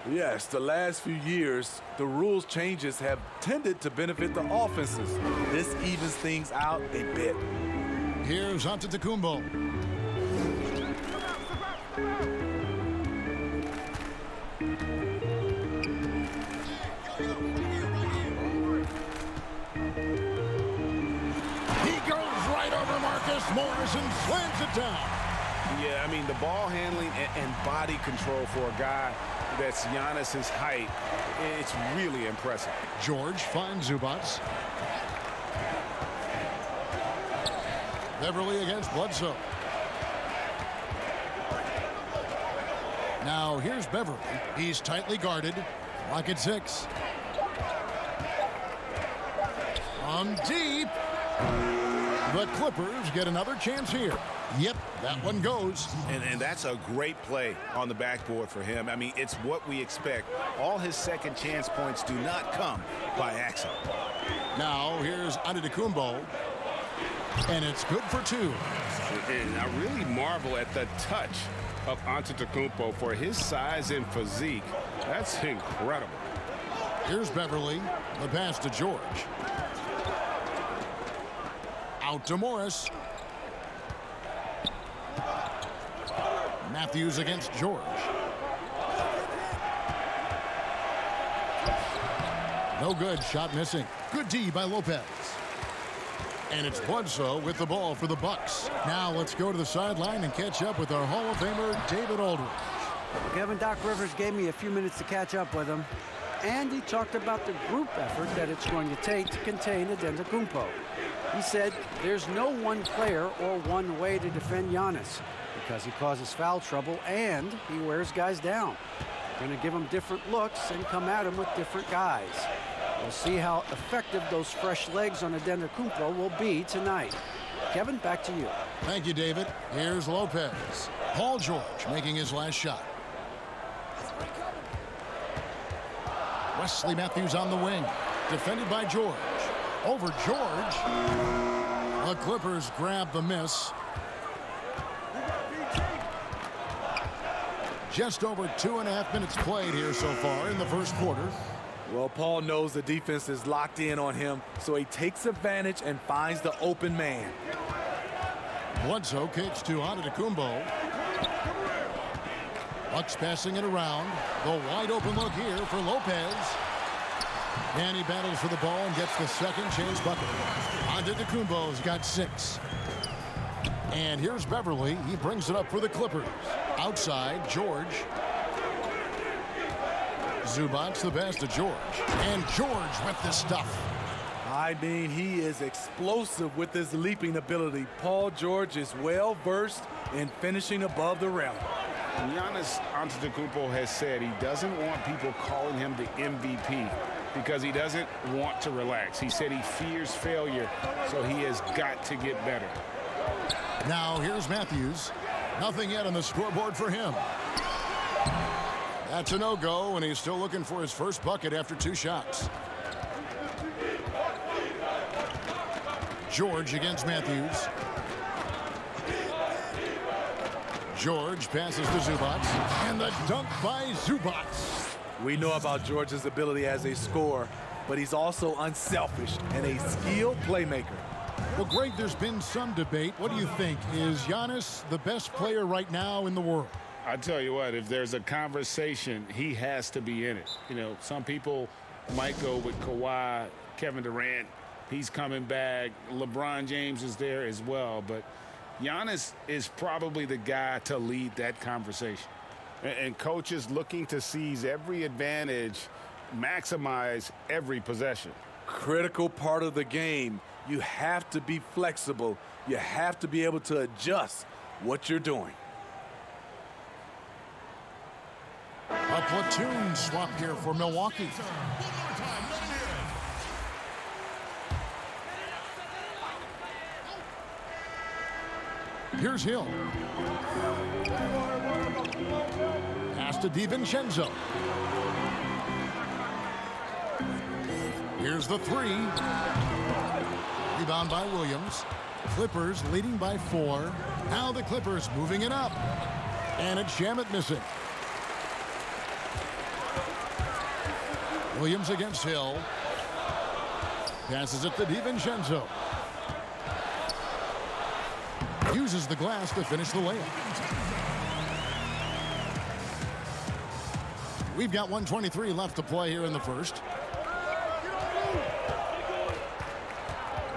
Yes, the last few years, the rules changes have tended to benefit the offenses. This evens things out a bit. Here's Antetokounmpo. He goes right over Marcus Morris and slams it down. Yeah, I mean, the ball handling and body control for a guy that's Giannis's height, it's really impressive. George finds Zubats. Beverly against Bledsoe. Now here's Beverly. He's tightly guarded. Clock at 6. On deep. The Clippers get another chance here. Yep, that one goes. And that's a great play on the backboard for him. I mean, it's what we expect. All his second chance points do not come by accident. Now here's Antetokounmpo. And it's good for 2. And I really marvel at the touch of Antetokounmpo for his size and physique. That's incredible. Here's Beverly. The pass to George. Out to Morris. Matthews against George. No good. Shot missing. Good D by Lopez. And it's Bledsoe with the ball for the Bucks. Now let's go to the sideline and catch up with our Hall of Famer, David Aldridge. Kevin, Doc Rivers gave me a few minutes to catch up with him. And he talked about the group effort that it's going to take to contain Antetokounmpo. He said there's no one player or one way to defend Giannis because he causes foul trouble and he wears guys down. Going to give him different looks and come at him with different guys. We'll see how effective those fresh legs on Antetokounmpo will be tonight. Kevin, back to you. Thank you, David. Here's Lopez. Paul George making his last shot. Wesley Matthews on the wing. Defended by George. Over George. The Clippers grab the miss. Just over 2.5 minutes played here so far in the first quarter. Well, Paul knows the defense is locked in on him, so he takes advantage and finds the open man. Bledsoe kicks to Antetokounmpo. Bucks passing it around. The wide open look here for Lopez. And he battles for the ball and gets the second chance bucket. Antetokounmpo's got 6. And here's Beverly. He brings it up for the Clippers. Outside, George. Zubats the pass to George. And George with the stuff. I mean, he is explosive with his leaping ability. Paul George is well versed in finishing above the rim. Giannis Antetokounmpo has said he doesn't want people calling him the MVP because he doesn't want to relax. He said he fears failure, so he has got to get better. Now here's Matthews. Nothing yet on the scoreboard for him. That's a no-go, and he's still looking for his first bucket after 2 shots. George against Matthews. George passes to Zubats, and the dunk by Zubats. We know about George's ability as a scorer, but he's also unselfish and a skilled playmaker. Well, Greg, there's been some debate. What do you think? Is Giannis the best player right now in the world? I tell you what, if there's a conversation, he has to be in it. You know, some people might go with Kawhi, Kevin Durant. He's coming back. LeBron James is there as well. But Giannis is probably the guy to lead that conversation. And coaches looking to seize every advantage, maximize every possession. Critical part of the game. You have to be flexible. You have to be able to adjust what you're doing. A platoon swap here for Milwaukee. Here's Hill. Pass to DiVincenzo. Here's the 3. Rebound by Williams. Clippers leading by 4. Now the Clippers moving it up. And it's Shamet missing. Williams against Hill. Passes it to DiVincenzo. Uses the glass to finish the layup. We've got 1:23 left to play here in the first.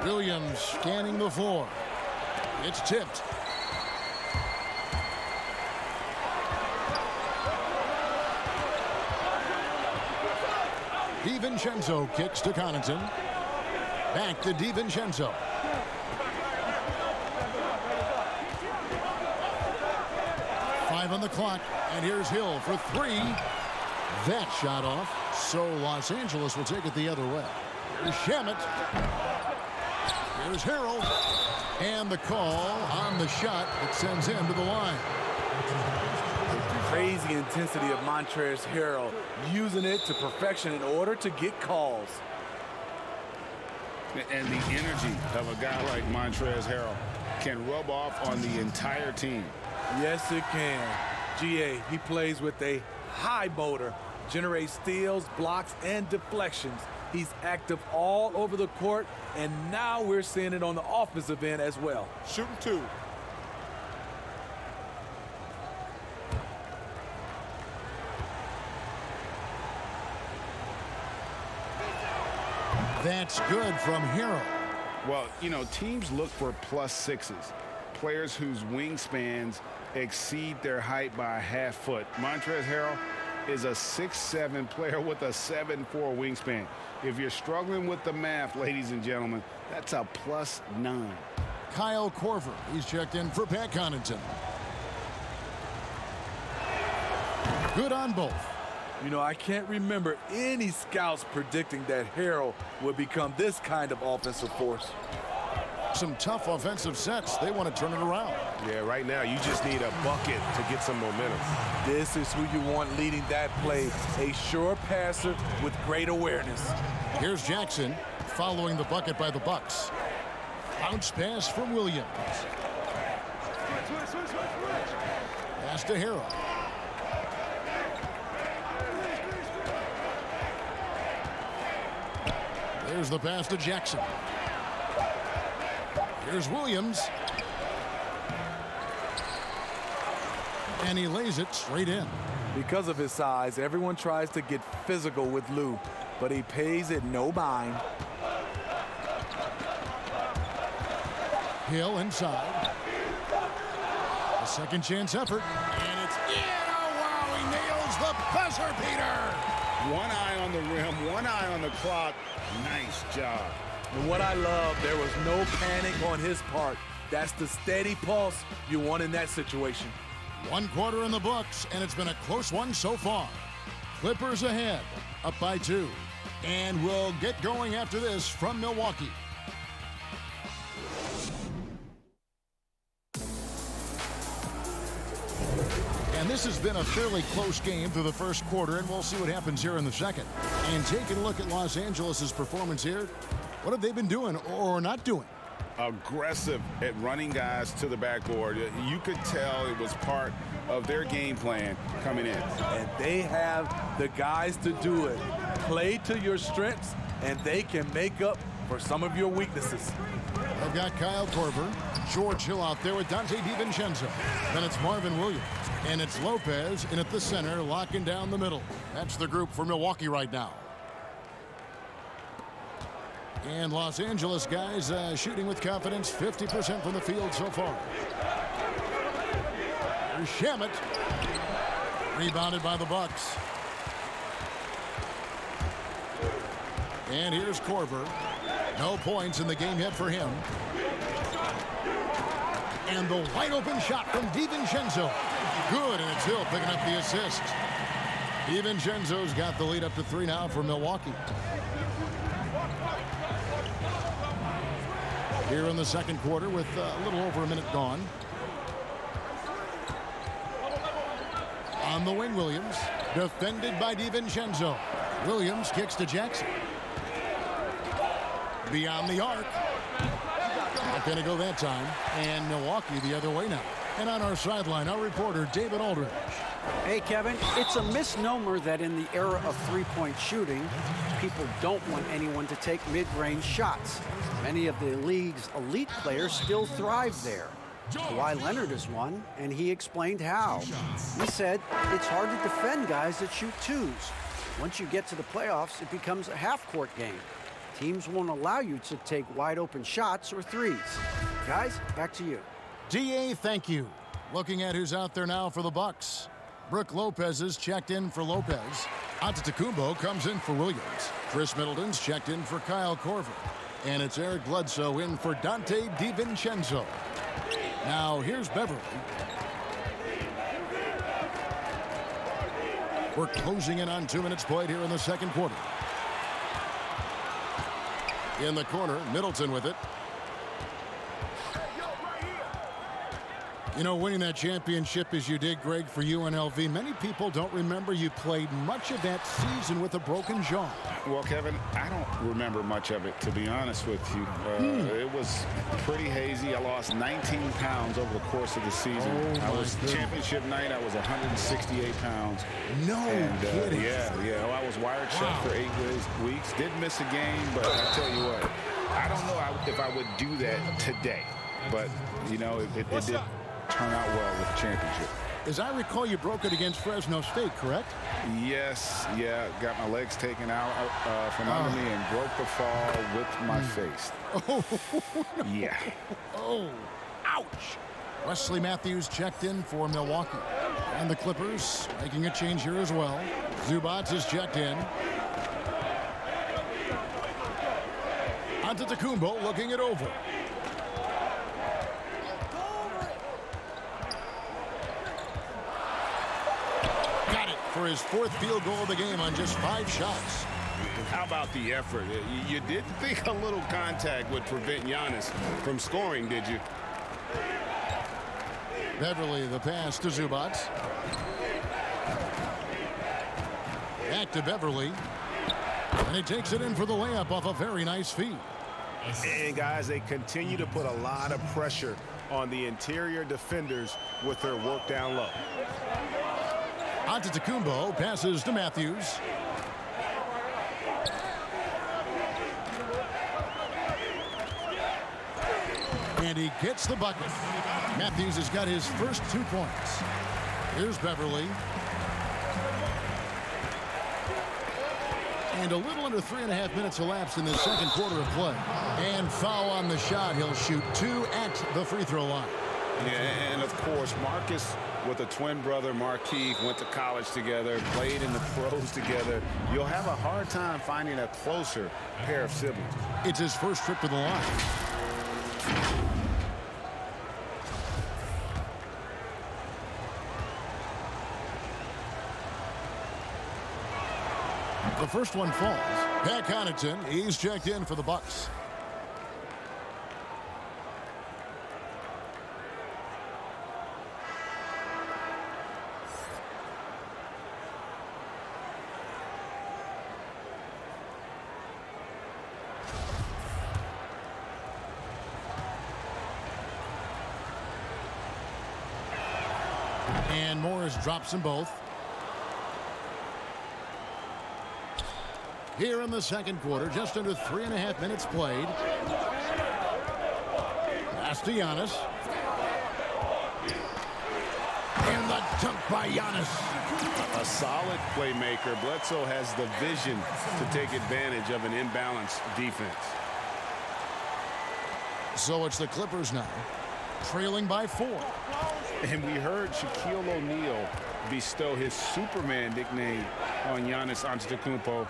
Williams scanning the floor. It's tipped. DiVincenzo kicks to Connaughton. Back to DiVincenzo. On the clock, and here's Hill for three. That shot off, so Los Angeles will take it the other way. Here's Shamet. Here's Harrell. And the call on the shot that sends him to the line. Crazy intensity of Montrezl Harrell, using it to perfection in order to get calls. And the energy of a guy like Montrezl Harrell can rub off on the entire team. Yes, it can. GA, he plays with a high motor, generates steals, blocks, and deflections. He's active all over the court, and now we're seeing it on the offensive end as well. Shooting two. That's good from Harrell. Well, you know, teams look for +6s, players whose wingspans exceed their height by a half foot. Montrezl Harrell is a 6'7" player with a 7'4" wingspan. If you're struggling with the math, ladies and gentlemen, that's a +9. Kyle Korver, he's checked in for Pat Connaughton. Good on both. You know, I can't remember any scouts predicting that Harrell would become this kind of offensive force. Some tough offensive sets. They want to turn it around. Yeah, right now you just need a bucket to get some momentum. This is who you want leading that play, a sure passer with great awareness. Here's Jackson following the bucket by the Bucks. Bounce pass from Williams. Pass to Harrell. There's the pass to Jackson. Here's Williams. And he lays it straight in. Because of his size, everyone tries to get physical with Lou, but he pays it no mind. Hill inside. A second chance effort. And it's in. Oh, wow, he nails the buzzer beater. One eye on the rim, one eye on the clock. Nice job. And what I love, there was no panic on his part. That's the steady pulse you want in that situation. 1 quarter in the books, and it's been a close one so far. Clippers ahead, up by 2. And we'll get going after this from Milwaukee. And this has been a fairly close game through the first quarter, and we'll see what happens here in the second. And taking a look at Los Angeles' performance here, what have they been doing or not doing? Aggressive at running guys to the backboard. You could tell it was part of their game plan coming in. And they have the guys to do it. Play to your strengths, and they can make up for some of your weaknesses. They've got Kyle Korver, George Hill out there with Dante DiVincenzo. Then it's Marvin Williams. And it's Lopez in at the center, locking down the middle. That's the group for Milwaukee right now. And Los Angeles guys shooting with confidence, 50% from the field so far. Here's Shamet. Rebounded by the Bucks. And here's Korver. No points in the game yet for him. And the wide open shot from DiVincenzo. Good, and it's Hill picking up the assist. DiVincenzo's got the lead up to 3 now for Milwaukee. Here in the second quarter with a little over a minute gone. On the wing, Williams. Defended by DiVincenzo. Williams kicks to Jackson. Beyond the arc. Not going to go that time. And Milwaukee the other way now. And on our sideline, our reporter, David Aldridge. Hey, Kevin, it's a misnomer that in the era of three-point shooting, people don't want anyone to take mid-range shots. Many of the league's elite players still thrive there. Kawhi Leonard is one, and he explained how. He said it's hard to defend guys that shoot twos. Once you get to the playoffs, it becomes a half-court game. Teams won't allow you to take wide-open shots or threes. Guys, back to you. DA, thank you. Looking at who's out there now for the Bucks. Brook Lopez is checked in for Lopez. Antetokounmpo comes in for Williams. Chris Middleton's checked in for Kyle Korver. And it's Eric Bledsoe in for Dante DiVincenzo. Now, here's Beverly. We're closing in on 2 minutes played here in the second quarter. In the corner, Middleton with it. You know, winning that championship as you did, Greg, for UNLV, many people don't remember you played much of that season with a broken jaw. Well, Kevin, I don't remember much of it, to be honest with you. It was pretty hazy. I lost 19 pounds over the course of the season. Championship night, I was 168 pounds. No kidding. Yeah. Well, I was wired shut for 8 weeks. Did miss a game, but I tell you what, I don't know if I would do that today. But, you know, it did turn out well with the championship. As I recall, you broke it against Fresno State, correct? Yes, yeah. Got my legs taken out from under me and broke the fall with my face. Oh, no. Yeah. Oh, ouch. Wesley Matthews checked in for Milwaukee. And the Clippers making a change here as well. Zubac is checked in. Antetokounmpo looking it over. For his 4th field goal of the game on just 5 shots. How about the effort? You didn't think a little contact would prevent Giannis from scoring, did you? Beverly, the pass to Zubac. Back to Beverly. And he takes it in for the layup off a very nice feed. And, guys, they continue to put a lot of pressure on the interior defenders with their work down low. Antetokounmpo passes to Matthews. And he gets the bucket. Matthews has got his first 2 points. Here's Beverly. And a little under 3.5 minutes elapsed in the second quarter of play. And foul on the shot. He'll shoot 2 at the free throw line. Yeah, and of course, Marcus with a twin brother, Markieff, went to college together, played in the pros together. You'll have a hard time finding a closer pair of siblings. It's his first trip to the line. The first one falls. Pat Connaughton, he's checked in for the Bucks. And Morris drops them both. Here in the second quarter, just under 3.5 minutes played. Pass to Giannis. And the dunk by Giannis. A solid playmaker. Bledsoe has the vision to take advantage of an imbalanced defense. So it's the Clippers now, trailing by 4. And we heard Shaquille O'Neal bestow his Superman nickname on Giannis Antetokounmpo,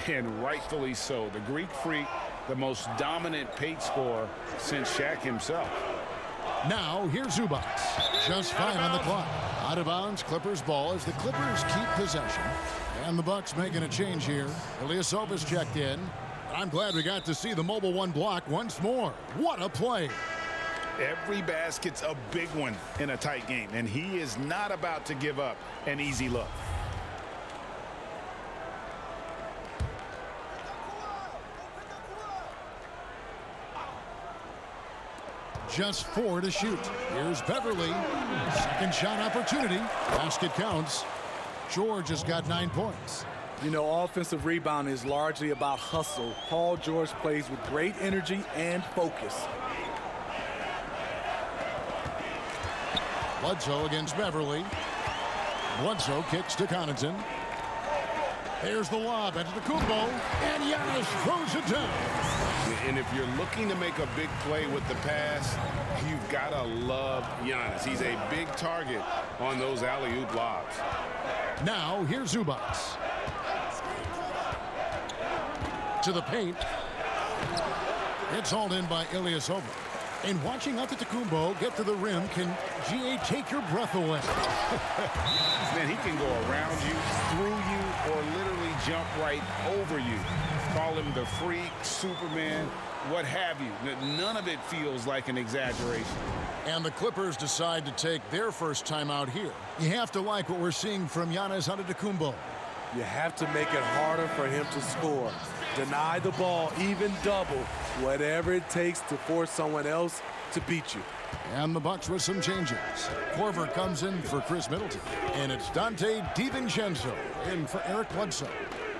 and rightfully so. The Greek freak, the most dominant paint scorer since Shaq himself. Now, here's Zubac. Just 5 on the clock. Out of bounds, Clippers ball as the Clippers keep possession. And the Bucks making a change here. Ilyasova's checked in. I'm glad we got to see the Mobile One block once more. What a play. Every basket's a big one in a tight game, and he is not about to give up an easy look. just 4 to shoot. Here's Beverly. Second shot opportunity. Basket counts. George has got 9 points. You know, offensive rebound is largely about hustle. Paul George plays with great energy and focus. Bledsoe against Beverly. Bledsoe kicks to Connaughton. There's the lob into the Kumbo, and Giannis throws it down. And if you're looking to make a big play with the pass, you've got to love Giannis. He's a big target on those alley-oop lobs. Now, here's Zubats. To the paint. It's hauled in by Ilyasova. And watching Antetokounmpo get to the rim can, GA, take your breath away. Man, he can go around you, through you, or literally jump right over you. Call him the freak, Superman, what have you. None of it feels like an exaggeration. And the Clippers decide to take their first time out here. You have to like what we're seeing from Giannis Antetokounmpo. You have to make it harder for him to score. Deny the ball, even double, whatever it takes to force someone else to beat you. And the Bucks with some changes. Korver comes in for Chris Middleton. And it's Dante DiVincenzo in for Eric Bledsoe.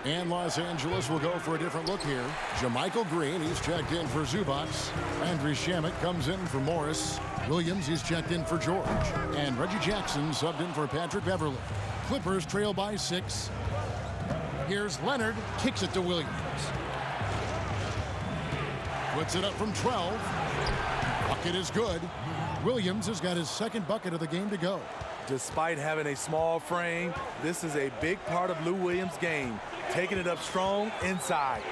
And Los Angeles will go for a different look here. JaMychal Green, he's checked in for Zubats. Andriy Shamet comes in for Morris. Williams, he's checked in for George. And Reggie Jackson subbed in for Patrick Beverly. Clippers trail by 6. Here's Leonard, kicks it to Williams. Puts it up from 12. Bucket is good. Williams has got his second bucket of the game to go. Despite having a small frame, this is a big part of Lou Williams' game. Taking it up strong inside.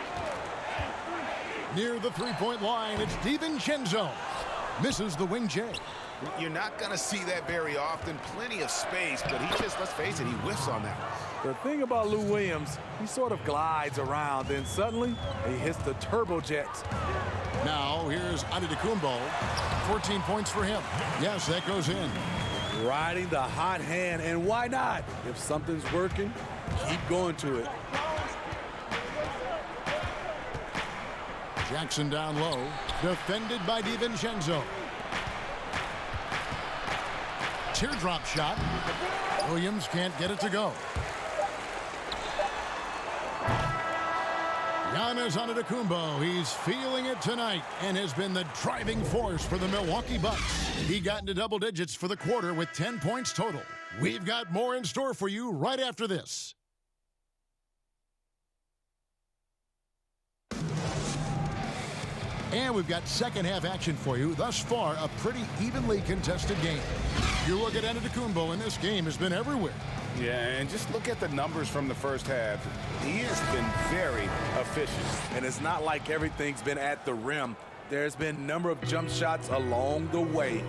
Near the three-point line, it's DiVincenzo. Misses the wing J. You're not going to see that very often. Plenty of space, but he just, let's face it, he whiffs on that. The thing about Lou Williams, he sort of glides around, then suddenly he hits the turbojets. Now here's Antetokounmpo. 14 points for him. Yes, that goes in. Riding the hot hand, and why not? If something's working, keep going to it. Jackson down low, defended by DiVincenzo. Teardrop shot. Williams can't get it to go. Giannis Antetokounmpo, he's feeling it tonight and has been the driving force for the Milwaukee Bucks. He got into double digits for the quarter with 10 points total. We've got more in store for you right after this. And we've got second half action for you. Thus far, a pretty evenly contested game. You look at Antetokounmpo, and this game has been everywhere. Yeah, and just look at the numbers from the first half. He has been very efficient. And it's not like everything's been at the rim. There's been a number of jump shots along the way.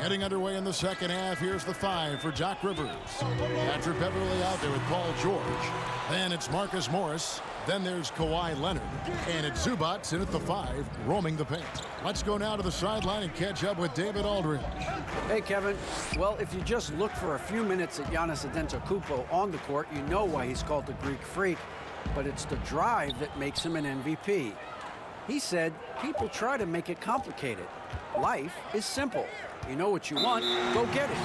Getting underway in the second half, here's the 5 for Doc Rivers. Patrick Beverly out there with Paul George. Then it's Marcus Morris. Then there's Kawhi Leonard. And it's Zubats in at the 5, roaming the paint. Let's go now to the sideline and catch up with David Aldridge. Hey, Kevin. Well, if you just look for a few minutes at Giannis Antetokounmpo on the court, you know why he's called the Greek Freak. But it's the drive that makes him an MVP. He said, people try to make it complicated. Life is simple. You know what you want, go get it.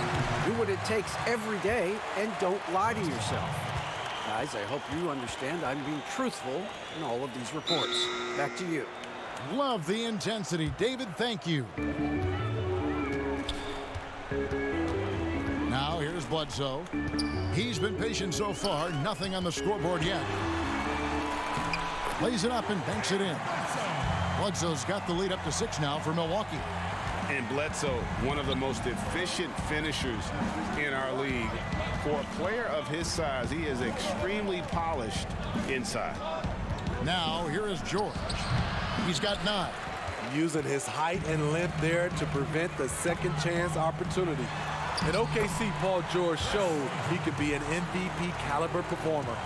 Do what it takes every day and don't lie to yourself. Guys, I hope you understand I'm being truthful in all of these reports. Back to you. Love the intensity. David, thank you. Now here's Bledsoe. He's been patient so far. Nothing on the scoreboard yet. Lays it up and banks it in. Bledsoe's got the lead up to 6 now for Milwaukee. And Bledsoe, one of the most efficient finishers in our league. For a player of his size, he is extremely polished inside. Now, here is George. He's got 9. Using his height and length there to prevent the second chance opportunity. In OKC, Paul George showed he could be an MVP caliber performer.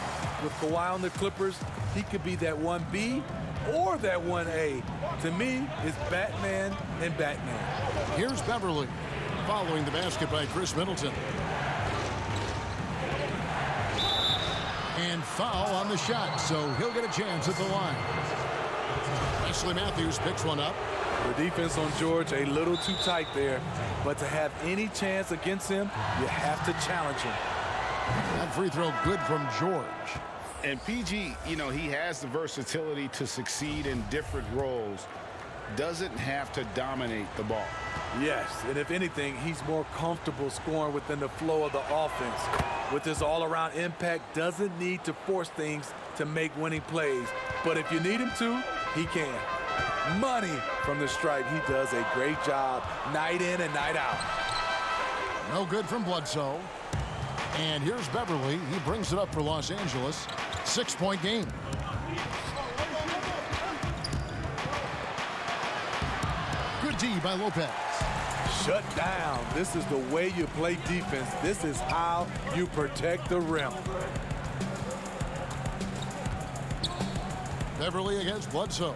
With Kawhi on the Clippers, he could be that 1B or that 1A. To me, it's Batman and Batman. Here's Beverly, following the basket by Chris Middleton. And foul on the shot, so he'll get a chance at the line. Wesley Matthews picks one up. The defense on George a little too tight there, but to have any chance against him, you have to challenge him. That free throw good from George. And PG, you know, he has the versatility to succeed in different roles. Doesn't have to dominate the ball. Yes, and if anything, he's more comfortable scoring within the flow of the offense. With his all-around impact, doesn't need to force things to make winning plays. But if you need him to, he can. Money from the stripe. He does a great job night in and night out. No good from Bledsoe. And here's Beverly. He brings it up for Los Angeles. 6-point game. Good D by Lopez. Shut down. This is the way you play defense. This is how you protect the rim. Beverly against Bledsoe.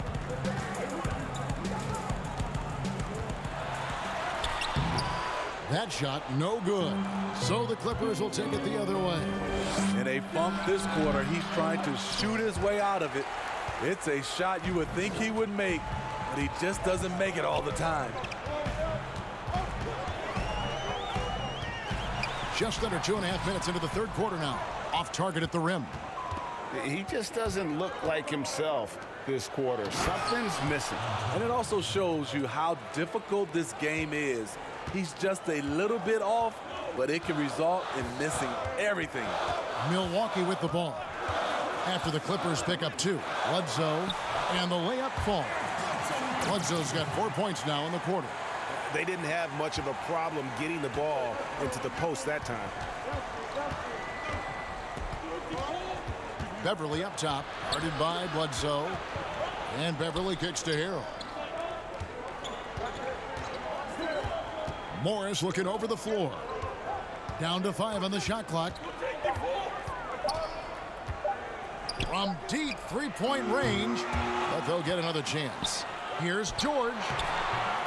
That shot no good. So the Clippers will take it the other way. In a funk this quarter, he's trying to shoot his way out of it. It's a shot you would think he would make, but he just doesn't make it all the time. Just under 2.5 minutes into the third quarter now. Off target at the rim. He just doesn't look like himself this quarter. Something's missing. And it also shows you how difficult this game is. He's just a little bit off, but it can result in missing everything. Milwaukee with the ball. After the Clippers pick up 2. Bledsoe and the layup falls. Bledsoe's got 4 points now in the quarter. They didn't have much of a problem getting the ball into the post that time. Beverly up top, guarded by Bledsoe. And Beverly kicks to Harrell. Morris looking over the floor. Down to 5 on the shot clock. From deep three-point range, but they'll get another chance. Here's George.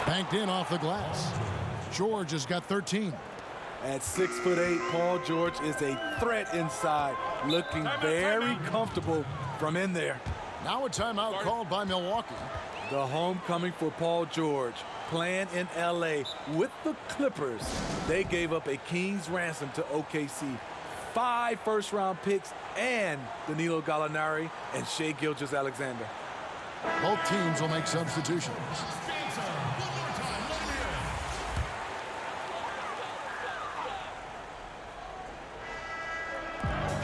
Banked in off the glass. George has got 13. At 6'8", Paul George is a threat inside, looking very comfortable from in there. Now a timeout called by Milwaukee. The homecoming for Paul George, playing in L.A. with the Clippers. They gave up a king's ransom to OKC. 5 first-round picks and Danilo Gallinari and Shai Gilgeous-Alexander. Both teams will make substitutions.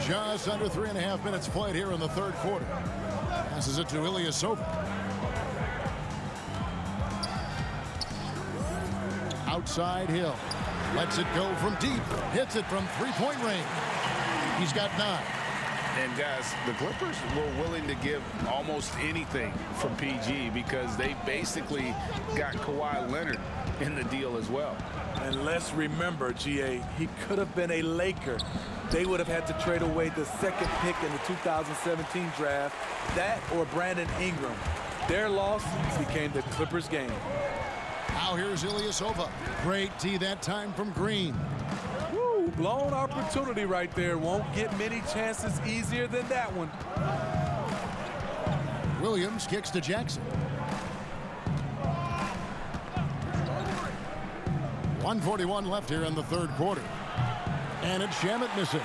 Just under 3.5 minutes played here in the third quarter. Passes it to Ilyasova. Outside Hill. Lets it go from deep. Hits it from three-point range. He's got 9. And guys, the Clippers were willing to give almost anything for PG because they basically got Kawhi Leonard in the deal as well. And let's remember, GA, he could have been a Laker. They would have had to trade away the second pick in the 2017 draft, that or Brandon Ingram. Their loss became the Clippers' game. Now here's Ilyasova. Great D that time from Green. Woo, blown opportunity right there. Won't get many chances easier than that one. Williams kicks to Jackson. 1:41 left here in the third quarter. And it's Shamet missing.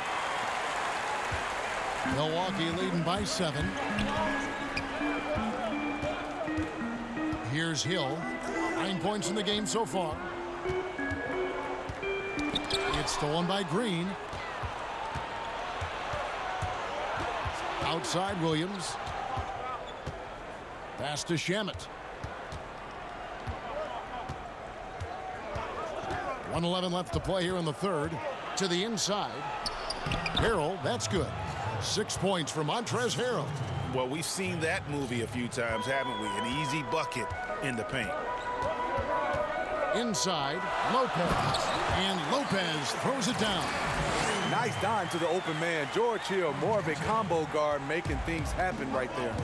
Milwaukee leading by 7. Here's Hill. 9 points in the game so far. It's stolen by Green. Outside Williams. Pass to Shamet. 1:11 left to play here in the third. To the inside. Harrell, that's good. 6 points for Montrezl Harrell. Well, we've seen that movie a few times, haven't we? An easy bucket in the paint. Inside, Lopez. And Lopez throws it down. Nice dime to the open man. George Hill, more of a combo guard, making things happen right there.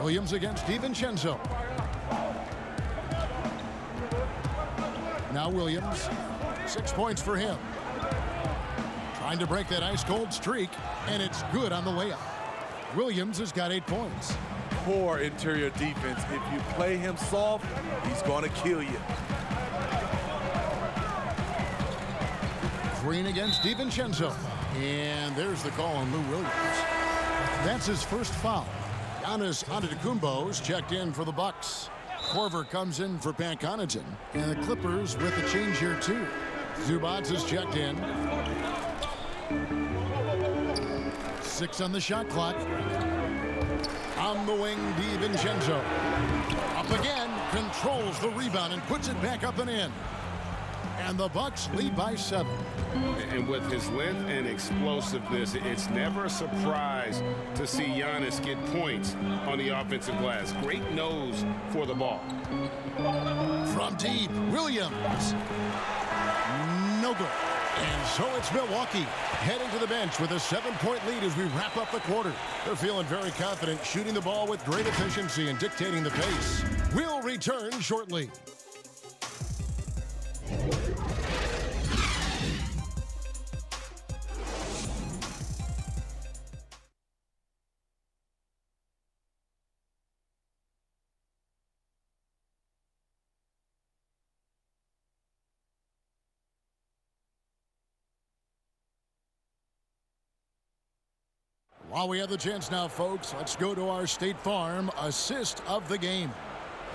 Williams against DiVincenzo. Now Williams, 6 points for him. Trying to break that ice-cold streak, and it's good on the layup. Williams has got 8 points. poor interior defense. If you play him soft, he's going to kill you. Green against DiVincenzo. And there's the call on Lou Williams. That's his first foul. Giannis Antetokounmpo's checked in for the Bucks. Korver comes in for Pat Connaughton. And the Clippers with the change here, too. Zubac is checked in. 6 on the shot clock. On the wing, DiVincenzo. Up again, controls the rebound and puts it back up and in. And the Bucks lead by 7. And with his length and explosiveness, it's never a surprise to see Giannis get points on the offensive glass. Great nose for the ball. From deep, Williams. No good. And so it's Milwaukee heading to the bench with a 7-point lead as we wrap up the quarter. They're feeling very confident, shooting the ball with great efficiency and dictating the pace. We'll return shortly. While we have the chance now, folks, let's go to our State Farm assist of the game.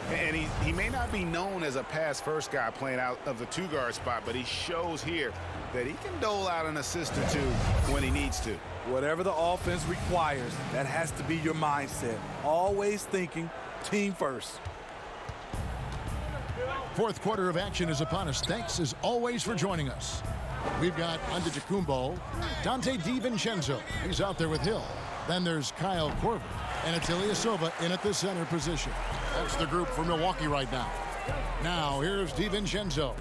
And he may not be known as a pass-first guy playing out of the 2-guard spot, but he shows here that he can dole out an assist or 2 when he needs to. Whatever the offense requires, that has to be your mindset. Always thinking team first. Fourth quarter of action is upon us. Thanks, as always, for joining us. We've got Antetokounmpo, Dante DiVincenzo. He's out there with Hill. Then there's Kyle Korver and Atilia Silva in at the center position. That's the group for Milwaukee right now. Now, here's DiVincenzo.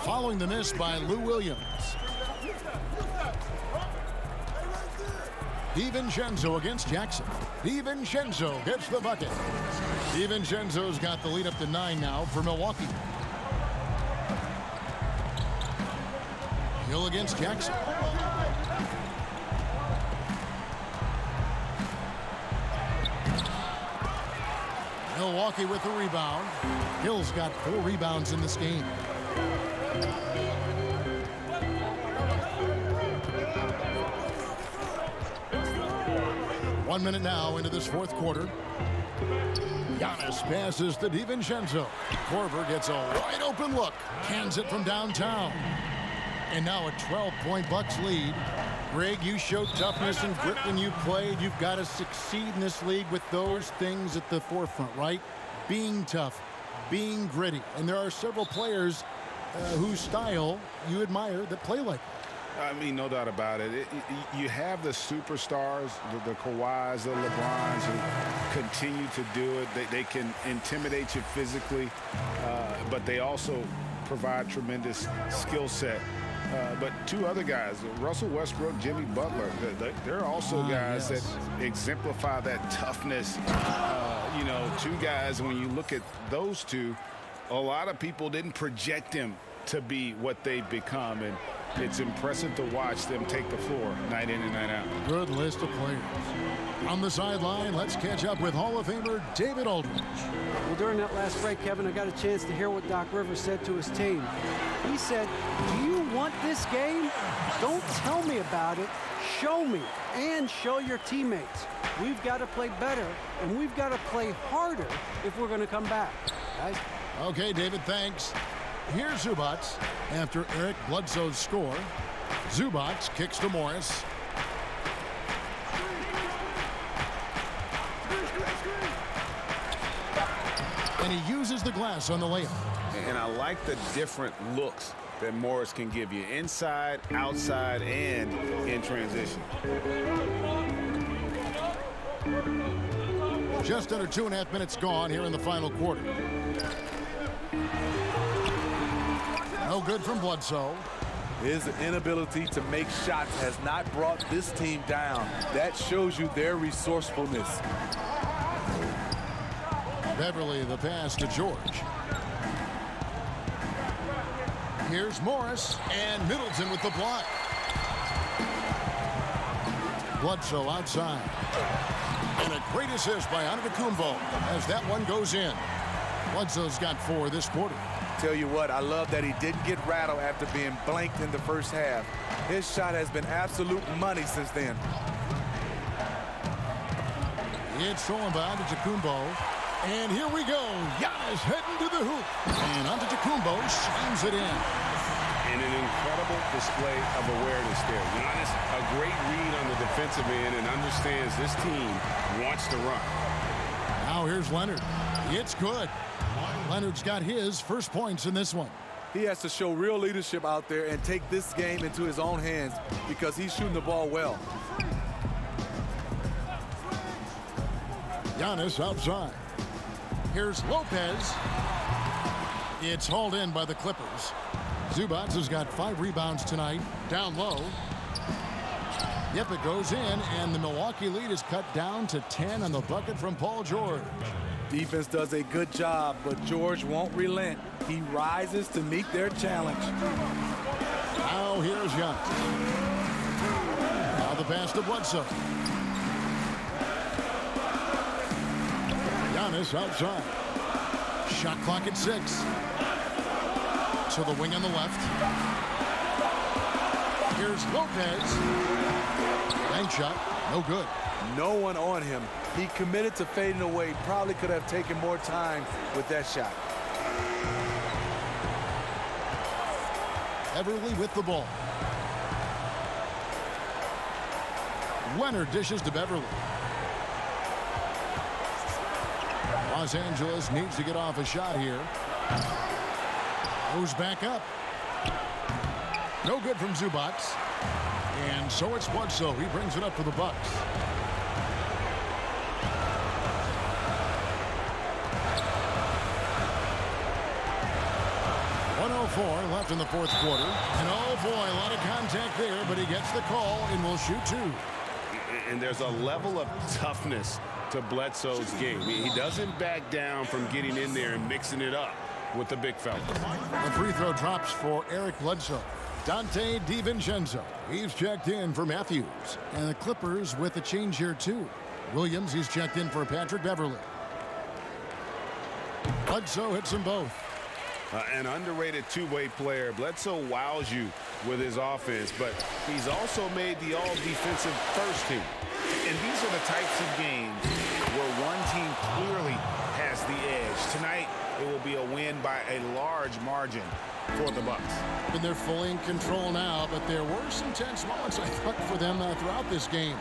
Following the miss by Lou Williams. DiVincenzo against Jackson. DiVincenzo gets the bucket. DiVincenzo's got the lead up to 9 now for Milwaukee. Hill against Jackson. Milwaukee with the rebound. Hill's got 4 rebounds in this game. One minute now into this fourth quarter. Giannis passes to DiVincenzo. Korver gets a wide open look. Cans it from downtown. And now a 12-point Bucks lead. Greg, you showed toughness and grit when you played. You've got to succeed in this league with those things at the forefront, right? Being tough, being gritty. And there are several players whose style you admire that play like that. I mean, no doubt about it. You have the superstars, the Kawhis, the LeBrons, who continue to do it. They can intimidate you physically, but they also provide tremendous skill set. But 2 other guys, Russell Westbrook, Jimmy Butler, they're also guys that exemplify that toughness. 2 guys, when you look at those 2, a lot of people didn't project them to be what they've become. And it's impressive to watch them take the floor night in and night out. Good list of players. On the sideline, let's catch up with Hall of Famer David Aldridge. Well, during that last break, Kevin, I got a chance to hear what Doc Rivers said to his team. He said, do you want this game? Don't tell me about it. Show me and show your teammates. We've got to play better, and we've got to play harder if we're going to come back. Guys? Okay, David, thanks. Here's Zubac after Eric Bledsoe's score. Zubac kicks to Morris. And he uses the glass on the layup. And I like the different looks that Morris can give you inside, outside, and in transition. Just under 2.5 minutes gone here in the final quarter. No good from Bledsoe. His inability to make shots has not brought this team down. That shows you their resourcefulness. Beverly, the pass to George. Here's Morris, and Middleton with the block. Bledsoe outside. And a great assist by Antetokounmpo as that one goes in. Bledsoe's got 4 this quarter. Tell you what, I love that he didn't get rattled after being blanked in the first half. His shot has been absolute money since then. It's thrown by Antetokounmpo. And here we go. Giannis heading to the hoop. And Antetokounmpo slams it in. And an incredible display of awareness there. Giannis, a great read on the defensive end and understands this team wants to run. Now here's Leonard. It's good. Leonard's got his first points in this one. He has to show real leadership out there and take this game into his own hands because he's shooting the ball well. Giannis outside. Here's Lopez. It's hauled in by the Clippers. Zubac has got 5 rebounds tonight. Down low. Yep, it goes in, and the Milwaukee lead is cut down to 10 on the bucket from Paul George. Defense does a good job, but George won't relent. He rises to meet their challenge. Now here's Giannis. Now the pass to Bledsoe. Giannis outside. Shot clock at 6. To the wing on the left. Here's Lopez. Bank shot. No good. No one on him. He committed to fading away. Probably could have taken more time with that shot. Everly with the ball. Leonard dishes to Beverly. Los Angeles needs to get off a shot here. Goes back up. No good from Zubac. And so it's Bledsoe. He brings it up for the Bucks. Left in the fourth quarter. And oh boy, a lot of contact there, but he gets the call and will shoot 2. And there's a level of toughness to Bledsoe's game. He doesn't back down from getting in there and mixing it up with the big fella. The free throw drops for Eric Bledsoe. Dante DiVincenzo. He's checked in for Matthews. And the Clippers with a change here too. Williams, he's checked in for Patrick Beverly. Bledsoe hits them both. An underrated two-way player. Bledsoe wows you with his offense, but he's also made the all-defensive first team. And these are the types of games where one team clearly has the edge. Tonight, it will be a win by a large margin for the Bucks. And they're fully in control now, but there were some tense moments, I thought, for them throughout this game.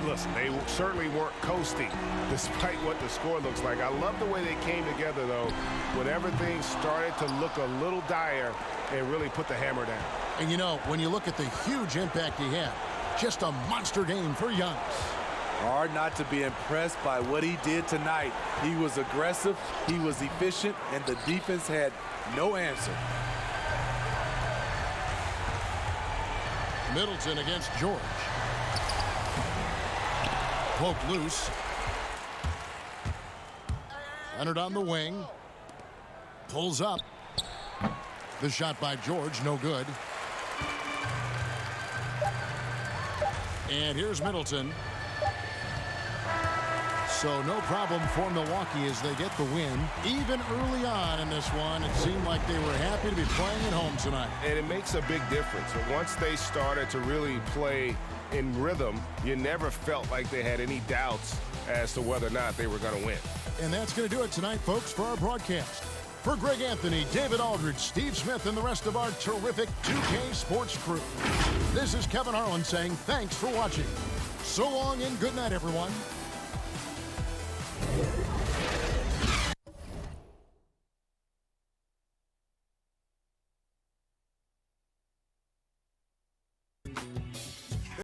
Listen, they certainly weren't coasting despite what the score looks like. I love the way they came together, though, when everything started to look a little dire and really put the hammer down. And, you know, when you look at the huge impact he had, just a monster game for Giannis. Hard not to be impressed by what he did tonight. He was aggressive, he was efficient, and the defense had no answer. Middleton against George. Poked loose. Leonard on the wing. Pulls up. The shot by George, no good. And here's Middleton. So no problem for Milwaukee as they get the win. Even early on in this one, it seemed like they were happy to be playing at home tonight. And it makes a big difference. Once they started to really play in rhythm, you never felt like they had any doubts as to whether or not they were going to win. And that's going to do it tonight, folks, for our broadcast. For Greg Anthony, David Aldridge, Steve Smith, and the rest of our terrific 2K Sports crew, this is Kevin Harlan saying thanks for watching. So long and good night, everyone.